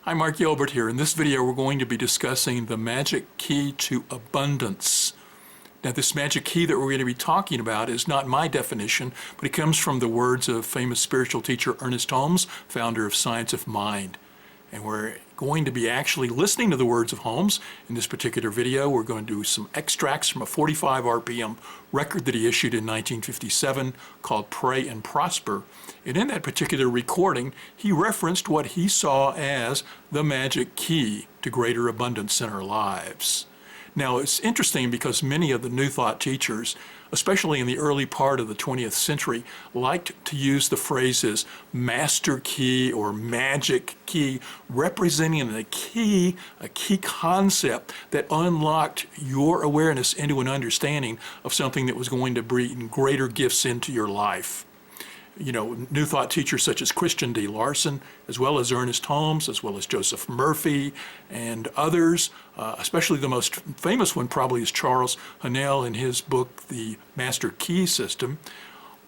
Hi, Mark Gilbert here. In this video, we're going to be discussing the magic key to abundance. Now, this magic key that we're going to be talking about is not my definition, but it comes from the words of famous spiritual teacher Ernest Holmes, founder of Science of Mind. And we're going to be actually listening to the words of Holmes. In this particular video, we're going to do some extracts from a 45 RPM record that he issued in 1957 called Pray and Prosper. And in that particular recording, he referenced what he saw as the magic key to greater abundance in our lives. Now, it's interesting because many of the New Thought teachers, especially in the early part of the 20th century, liked to use the phrases master key or magic key, representing a key concept that unlocked your awareness into an understanding of something that was going to bring greater gifts into your life. You know, New Thought teachers such as Christian D. Larson, as well as Ernest Holmes, as well as Joseph Murphy, and others, especially the most famous one probably is Charles Haanel in his book, The Master Key System,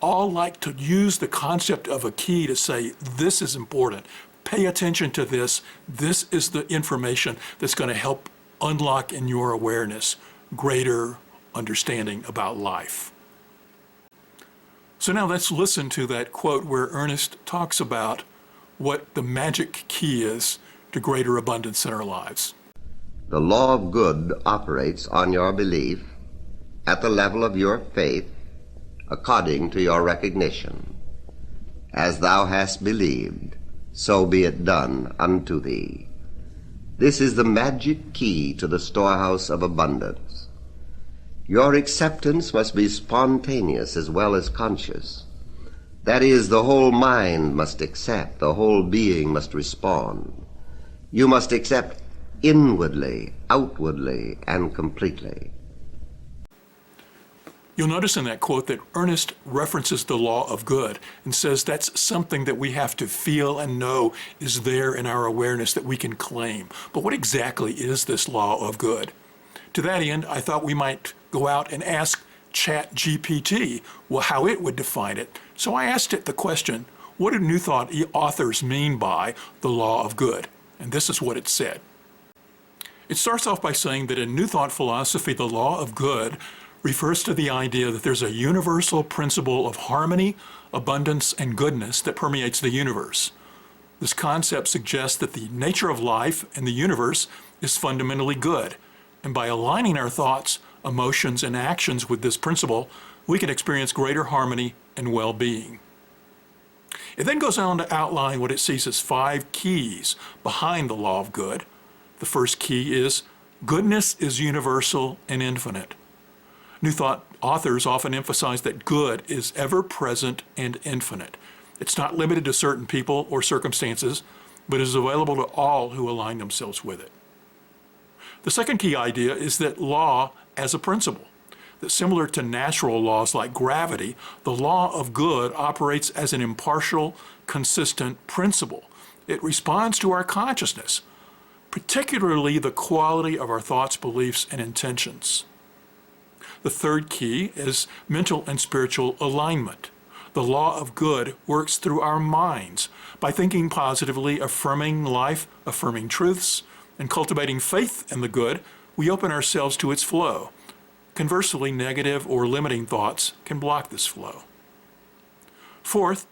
all like to use the concept of a key to say, this is important, pay attention to this, this is the information that's going to help unlock in your awareness greater understanding about life. So now let's listen to that quote where Ernest talks about what the magic key is to greater abundance in our lives. The law of good operates on your belief at the level of your faith according to your recognition. As thou hast believed, so be it done unto thee. This is the magic key to the storehouse of abundance. Your acceptance must be spontaneous as well as conscious. That is, the whole mind must accept, the whole being must respond. You must accept inwardly, outwardly, and completely. You'll notice in that quote that Ernest references the law of good and says that's something that we have to feel and know is there in our awareness that we can claim. But what exactly is this law of good? To that end, I thought we might go out and ask ChatGPT how it would define it. So I asked it the question, what do New Thought authors mean by the law of good? And this is what it said. It starts off by saying that in New Thought philosophy, the law of good refers to the idea that there's a universal principle of harmony, abundance, and goodness that permeates the universe. This concept suggests that the nature of life and the universe is fundamentally good. And by aligning our thoughts, emotions, and actions with this principle, we can experience greater harmony and well-being. It then goes on to outline what it sees as 5 keys behind the law of good. The first key is goodness is universal and infinite. New Thought authors often emphasize that good is ever-present and infinite. It's not limited to certain people or circumstances, but is available to all who align themselves with it. The second key idea is that law as a principle, that similar to natural laws like gravity, the law of good operates as an impartial, consistent principle. It responds to our consciousness, particularly the quality of our thoughts, beliefs, and intentions. The third key is mental and spiritual alignment. The law of good works through our minds by thinking positively, affirming life, affirming truths, and cultivating faith in the good. We open ourselves to its flow. Conversely, negative or limiting thoughts can block this flow. Fourth,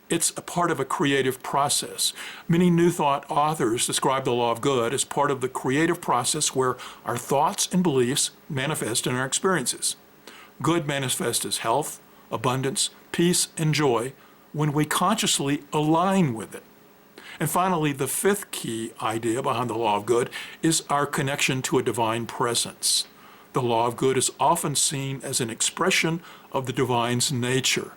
it's a part of a creative process. Many New Thought authors describe the law of good as part of the creative process where our thoughts and beliefs manifest in our experiences. Good manifests as health, abundance, peace, and joy when we consciously align with it. And finally, the fifth key idea behind the law of good is our connection to a divine presence. The law of good is often seen as an expression of the divine's nature.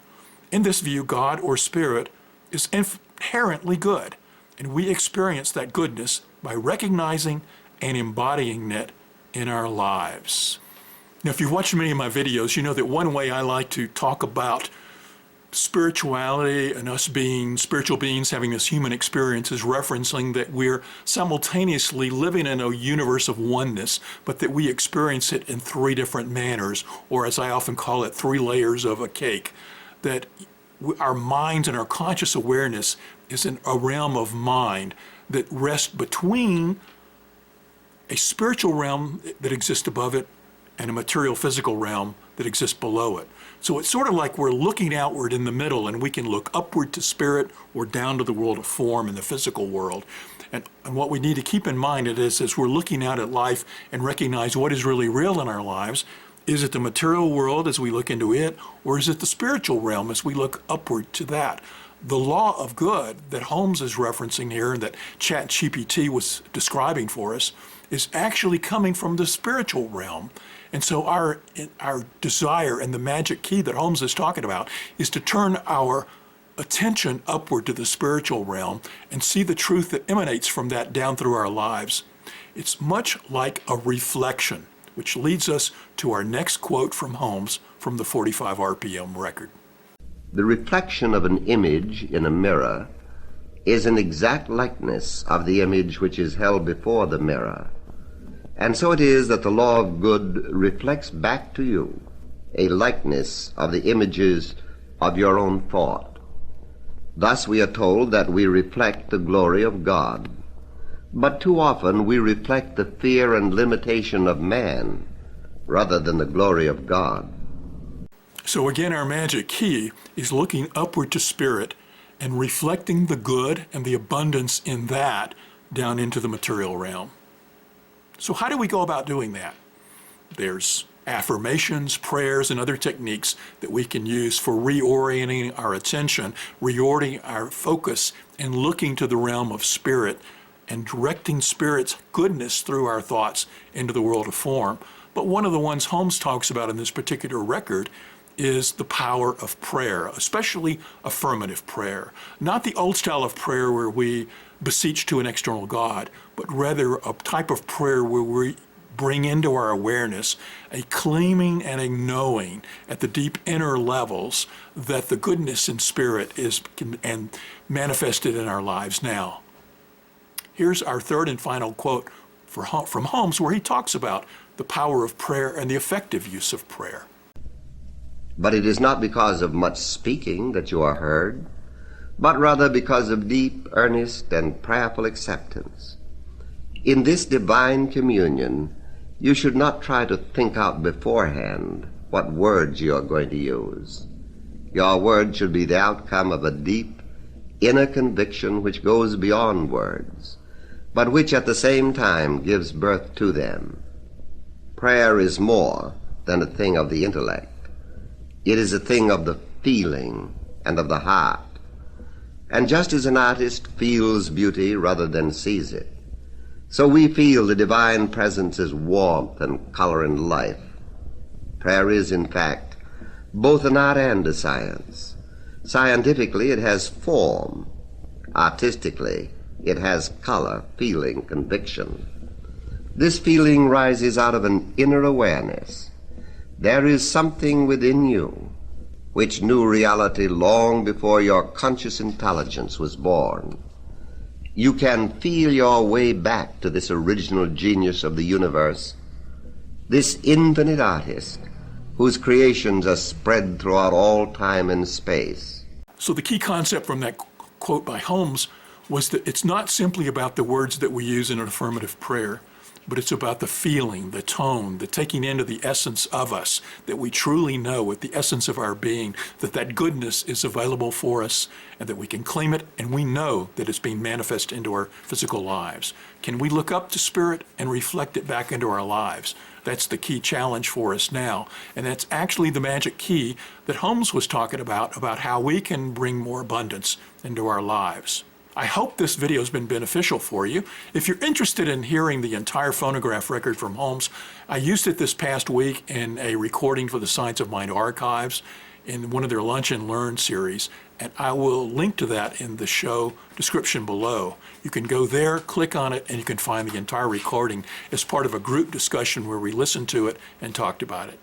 In this view, God or Spirit is inherently good, and we experience that goodness by recognizing and embodying it in our lives. Now, if you've watched many of my videos, you know that one way I like to talk about spirituality and us being spiritual beings having this human experience is referencing that we're simultaneously living in a universe of oneness, but that we experience it in 3 different manners, or as I often call it, 3 layers of a cake. That our minds and our conscious awareness is in a realm of mind that rest between a spiritual realm that exists above it and a material physical realm that exists below it. So it's sort of like we're looking outward in the middle, and we can look upward to spirit or down to the world of form in the physical world. And what we need to keep in mind is as we're looking out at life and recognize what is really real in our lives, is it the material world as we look into it, or is it the spiritual realm as we look upward to that? The law of good that Holmes is referencing here and that ChatGPT was describing for us is actually coming from the spiritual realm. And so our desire and the magic key that Holmes is talking about is to turn our attention upward to the spiritual realm and see the truth that emanates from that down through our lives. It's much like a reflection, which leads us to our next quote from Holmes from the 45 RPM record. The reflection of an image in a mirror is an exact likeness of the image which is held before the mirror. And so it is that the law of good reflects back to you a likeness of the images of your own thought. Thus we are told that we reflect the glory of God. But too often we reflect the fear and limitation of man rather than the glory of God. So again, our magic key is looking upward to spirit and reflecting the good and the abundance in that down into the material realm. So how do we go about doing that? There's affirmations, prayers, and other techniques that we can use for reorienting our attention, reorienting our focus, and looking to the realm of spirit and directing spirit's goodness through our thoughts into the world of form. But one of the ones Holmes talks about in this particular record is the power of prayer, especially affirmative prayer. Not the old style of prayer where we beseech to an external God, but rather a type of prayer where we bring into our awareness a claiming and a knowing at the deep inner levels that the goodness in spirit is and manifested in our lives now. Here's our third and final quote from Holmes, where he talks about the power of prayer and the effective use of prayer. But it is not because of much speaking that you are heard, but rather because of deep, earnest, and prayerful acceptance. In this divine communion, you should not try to think out beforehand what words you are going to use. Your words should be the outcome of a deep, inner conviction which goes beyond words, but which at the same time gives birth to them. Prayer is more than a thing of the intellect. It is a thing of the feeling and of the heart. And just as an artist feels beauty rather than sees it, so we feel the divine presence as warmth and color and life. Prayer is, in fact, both an art and a science. Scientifically, it has form. Artistically, it has color, feeling, conviction. This feeling rises out of an inner awareness. There is something within you which knew reality long before your conscious intelligence was born. You can feel your way back to this original genius of the universe, this infinite artist whose creations are spread throughout all time and space. So the key concept from that quote by Holmes was that it's not simply about the words that we use in an affirmative prayer, but it's about the feeling, the tone, the taking into the essence of us, that we truly know with the essence of our being that that goodness is available for us and that we can claim it, and we know that it's being manifest into our physical lives. Can we look up to spirit and reflect it back into our lives? That's the key challenge for us now, and that's actually the magic key that Holmes was talking about how we can bring more abundance into our lives. I hope this video has been beneficial for you. If you're interested in hearing the entire phonograph record from Holmes, I used it this past week in a recording for the Science of Mind archives in one of their Lunch and Learn series, and I will link to that in the show description below. You can go there, click on it, and you can find the entire recording as part of a group discussion where we listened to it and talked about it.